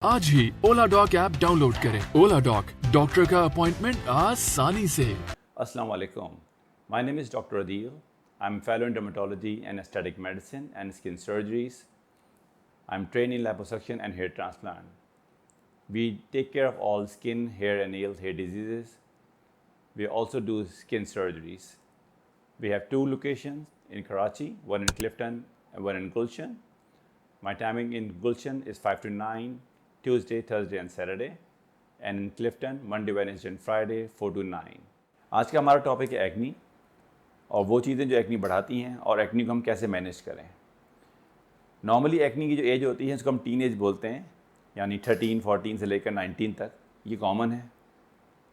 आज ही ओला dock app download करें। ओला dock, doctor का अपॉइंटमेंट आसानी से। Assalamu alaikum. My name is Dr. Adil. I'm fellow in dermatology and aesthetic medicine and skin surgeries. I'm trained in liposuction and hair transplant. We take care of all skin, hair and nails hair diseases. We also do skin surgeries. We have two locations in Karachi, one in Clifton and one in Gulshan. My timing in Gulshan is 5 to 9, Tuesday, Thursday and Saturday. And in Clifton, Monday, Wednesday and Friday, 4 to 9. आज का हमारा topic है acne और वो चीज़ें जो acne बढ़ाती हैं और एक्नी को हम कैसे मैनेज करें। नॉर्मली एक्नी की जो एज होती है इसको हम टीन एज बोलते हैं, यानी 13, 14 से लेकर 19 तक, ये कॉमन है।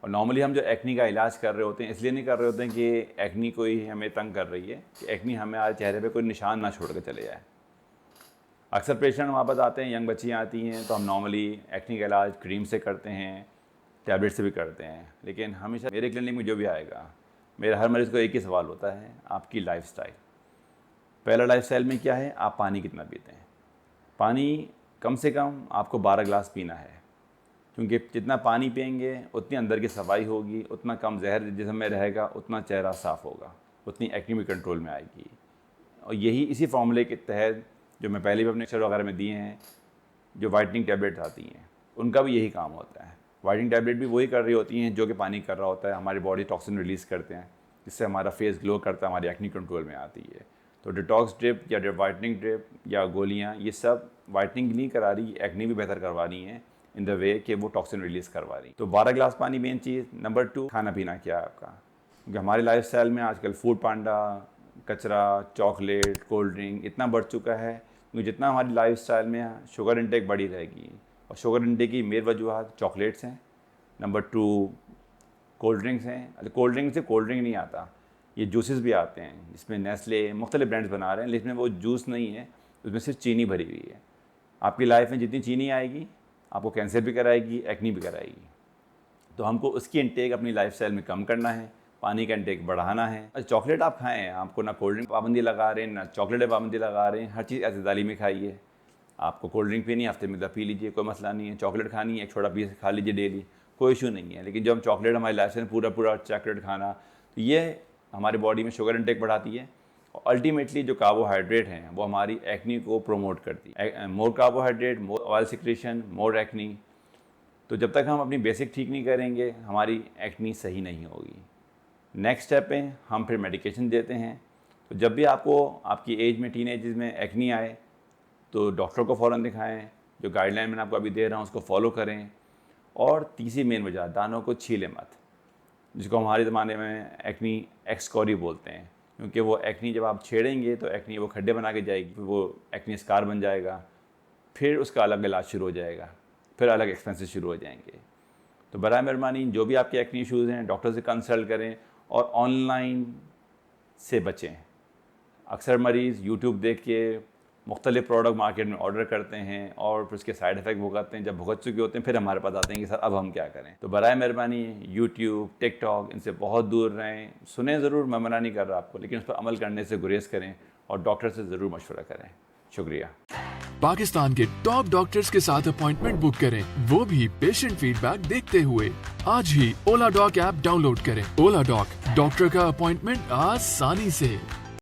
और नॉर्मली हम जो एक्नी का इलाज कर रहे होते हैं इसलिए नहीं कर रहे होते हैं कि एक्नी कोई हमें तंग कर रही है, कि एक्नी हमें आज चेहरे पे कोई निशान ना छोड़ कर चले जाए। अक्सर पेशेंट हमारे पास आते हैं, यंग बच्चियाँ आती हैं, तो हम नॉर्मली एक्नी का इलाज क्रीम से करते हैं, टैबलेट से भी करते हैं। लेकिन हमेशा मेरे क्लिनिक में जो भी आएगा, मेरा हर मरीज़ को एक ही सवाल होता है, आपकी लाइफस्टाइल। पहला लाइफस्टाइल में क्या है, आप पानी कितना पीते हैं। पानी कम से कम आपको 12 ग्लास पीना है, क्योंकि जितना पानी पिएंगे उतनी अंदर की सफाई होगी, उतना कम जहर जिस्म में रहेगा, उतना चेहरा साफ़ होगा, उतनी एक्नी भी कंट्रोल में आएगी। और यही इसी फॉर्मूले के तहत जो मैं पहले भी अपने लेक्चर वगैरह में दिए हैं, जो वाइटनिंग टैबलेट आती हैं उनका भी यही काम होता है। वाइटनिंग टैबलेट भी वही कर रही होती हैं जो कि पानी कर रहा होता है। हमारी बॉडी टॉक्सिन रिलीज़ करते हैं, जिससे हमारा फेस ग्लो करता है, हमारी एक्नी कंट्रोल में आती है। तो डिटॉक्स ड्रिप या वाइटनिंग ड्रिप या गोलियाँ, ये सब वाइटनिंग नहीं करा रही, एक्नी भी बेहतर करवा रही हैं इन द वे कि वो टॉक्सिन रिलीज़ करवा रही। तो 12 ग्लास पानी मेन चीज़। नंबर 2, खाना पीना क्या है आपका, क्योंकि हमारे लाइफस्टाइल में आजकल फूड पांडा, कचरा, चॉकलेट, कोल्ड ड्रिंक इतना बढ़ चुका है, क्योंकि जितना हमारी लाइफस्टाइल में शुगर इंटेक बढ़ी रहेगी, और शुगर इंटेक की मेन वजूहत चॉकलेट्स हैं, नंबर 2 कोल्ड ड्रिंक्स हैं। कोल्ड ड्रिंक से कोल्ड ड्रिंक नहीं आता, ये जूसेस भी आते हैं जिसमें नेस्ले मुख्तलिफ ब्रांड्स बना रहे हैं, लेकिन वो जूस नहीं है, उसमें सिर्फ चीनी भरी हुई है। आपकी लाइफ में जितनी चीनी आएगी आपको कैंसर भी कराएगी, एक्नी भी कराएगी। तो हमको उसकी इंटेक अपनी लाइफस्टाइल में कम करना है, पानी का इंटेक बढ़ाना है। अच्छा, चॉकलेट आप खाएं, आपको ना कोल्ड ड्रिंक पाबंदी लगा रहे हैं, ना चॉकलेट पाबंदी लगा रहे हैं, हर चीज़ एतदाली में खाइए। आपको कोल्ड ड्रिंक पीनी है, हफ्ते में 10 पी लीजिए, कोई मसला नहीं है। चॉकलेट खानी है, एक छोटा पीस खा लीजिए डेली, कोई इशू नहीं है। लेकिन जब हम चॉकलेट हमारी लाइफ में पूरा चॉकलेट खाना, तो ये हमारी बॉडी में शुगर इंटेक बढ़ाती है, और अल्टीमेटली जो कार्बोहाइड्रेट हैं वो हमारी एक्नी को प्रोमोट करती है। मोर कार्बोहाइड्रेट, मोर ऑयल सिक्रेशन, मोर एक्नी। तो जब तक हम अपनी बेसिक ठीक नहीं करेंगे, हमारी एक्नी सही नहीं होगी। नेक्स्ट स्टेप पे हम फिर मेडिकेशन देते हैं। तो जब भी आपको आपकी एज में, टीन एज में एक्नी आए, तो डॉक्टर को फ़ौरन दिखाएं। जो गाइडलाइन मैंने आपको अभी दे रहा हूँ उसको फॉलो करें। और तीसरी मेन वजह, दानों को छीलें मत, जिसको हमारे ज़माने में एक्नी एक्सकोरी बोलते हैं, क्योंकि वो एक्नी जब आप छेड़ेंगे तो एक्नी वो खड्डे बना के जाएगी, फिर वो एक्नी स्कार बन जाएगा, फिर उसका अलग इलाज शुरू हो जाएगा, फिर अलग एक्सपेंसेस शुरू हो जाएंगे। तो बराए मेहरबानी जो भी आपके एक्नी इशूज़ हैं, डॉक्टर से कंसल्ट करें और ऑनलाइन से बचें। अक्सर मरीज़ यूट्यूब देख के मुख्तलिफ प्रोडक्ट मार्केट में ऑर्डर करते हैं और फिर उसके साइड इफ़ेक्ट भुगतते हैं। जब भुगत चुके होते हैं फिर हमारे पास आते हैं कि सर अब हम क्या करें। तो बराए मेहरबानी यूट्यूब, टिकटॉक, इनसे बहुत दूर रहें। सुने ज़रूर, मैं मना नहीं कर रहा आपको, लेकिन उस पर अमल करने से गुरेज करें और डॉक्टर से ज़रूर मशवरा करें। शुक्रिया। पाकिस्तान के टॉप डॉक्टर्स के साथ अपॉइंटमेंट बुक करें, वो भी पेशेंट फीडबैक देखते हुए। आज ही ओला डॉक ऐप डाउनलोड करें। ओला डॉक, डॉक्टर का अपॉइंटमेंट आसानी से।